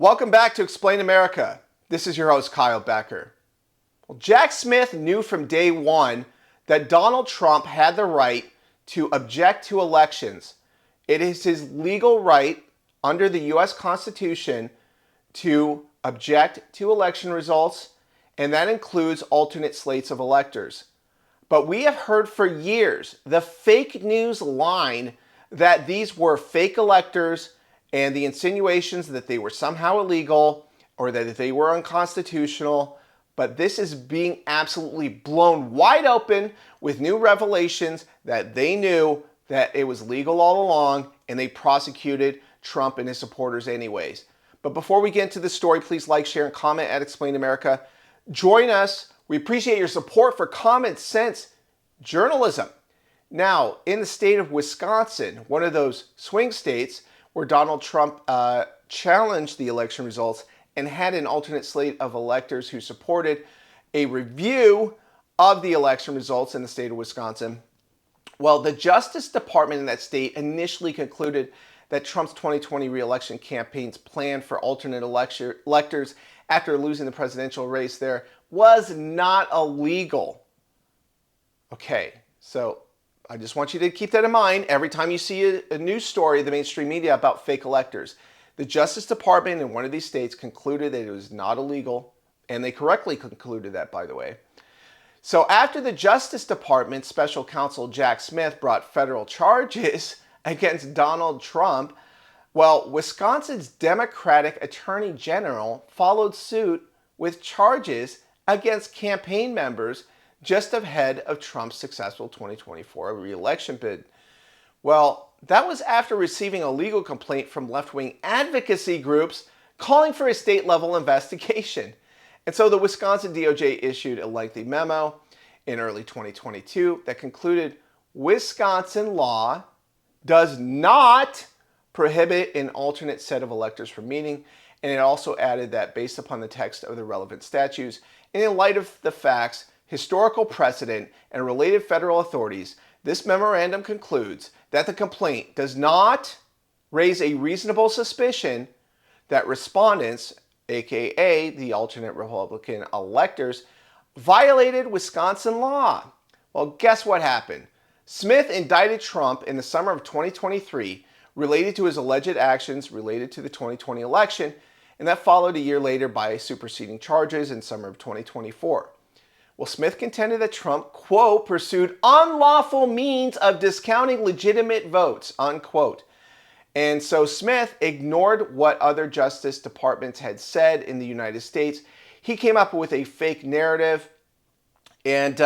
Welcome back to Explain America. This is your host, Kyle Becker. Well, Jack Smith knew from day one that Donald Trump had the right to object to elections. It is his legal right under the U.S. Constitution to object to election results, and that includes alternate slates of electors. But we have heard for years the fake news line that these were fake electors and the insinuations that they were somehow illegal or that they were unconstitutional. But this is being absolutely blown wide open with new revelations that they knew that it was legal all along, and they prosecuted Trump and his supporters anyways. But before we get into the story, please like, share, and comment at Explain America. Join us. We appreciate your support for common sense journalism. Now, in the state of Wisconsin, one of those swing states where Donald Trump challenged the election results and had an alternate slate of electors who supported a review of the election results in the state of Wisconsin. Well, the Justice Department in that state initially concluded that Trump's 2020 re-election campaign's plan for alternate electors after losing the presidential race there was not illegal. Okay, so I just want you to keep that in mind every time you see a news story in the mainstream media about fake electors. The Justice Department in one of these states concluded that it was not illegal, and they correctly concluded that, by the way. So after the Justice Department special counsel Jack Smith brought federal charges against Donald Trump, well, Wisconsin's Democratic Attorney General followed suit with charges against campaign members just ahead of Trump's successful 2024 re-election bid. Well, that was after receiving a legal complaint from left-wing advocacy groups calling for a state-level investigation. And so the Wisconsin DOJ issued a lengthy memo in early 2022 that concluded Wisconsin law does not prohibit an alternate set of electors from meeting, and it also added that based upon the text of the relevant statutes, and in light of the facts, historical precedent, and related federal authorities, this memorandum concludes that the complaint does not raise a reasonable suspicion that respondents, aka the alternate Republican electors, violated Wisconsin law. Well, guess what happened? Smith indicted Trump in the summer of 2023 related to his alleged actions related to the 2020 election, and that followed a year later by superseding charges in summer of 2024. Well, Smith contended that Trump, quote, pursued unlawful means of discounting legitimate votes, unquote. And so Smith ignored what other Justice Departments had said in the United States. He came up with a fake narrative, and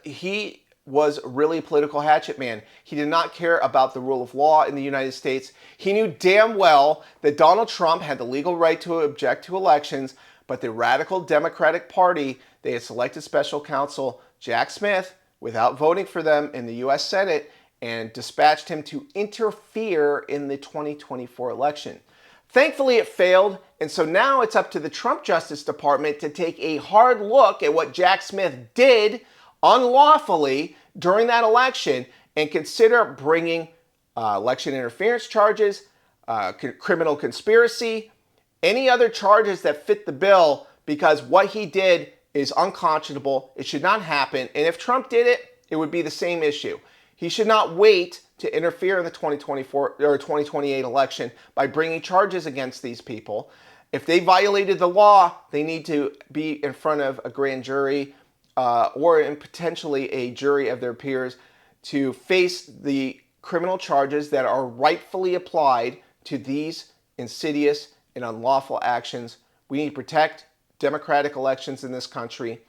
he was really a political hatchet man. He did not care about the rule of law in the United States. He knew damn well that Donald Trump had the legal right to object to elections, but the radical Democratic Party, they had selected special counsel Jack Smith without voting for them in the U.S. Senate and dispatched him to interfere in the 2024 election. Thankfully, it failed, and so now it's up to the Trump Justice Department to take a hard look at what Jack Smith did unlawfully during that election and consider bringing election interference charges, criminal conspiracy, any other charges that fit the bill, because what he did is unconscionable. It should not happen. And if Trump did it, it would be the same issue. He should not wait to interfere in the 2024 or 2028 election by bringing charges against these people. If they violated the law, they need to be in front of a grand jury or potentially a jury of their peers to face the criminal charges that are rightfully applied to these insidious and unlawful actions. We need to protect democratic elections in this country.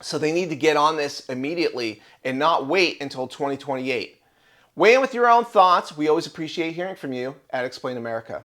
So they need to get on this immediately and not wait until 2028. Weigh in with your own thoughts. We always appreciate hearing from you at Explain America.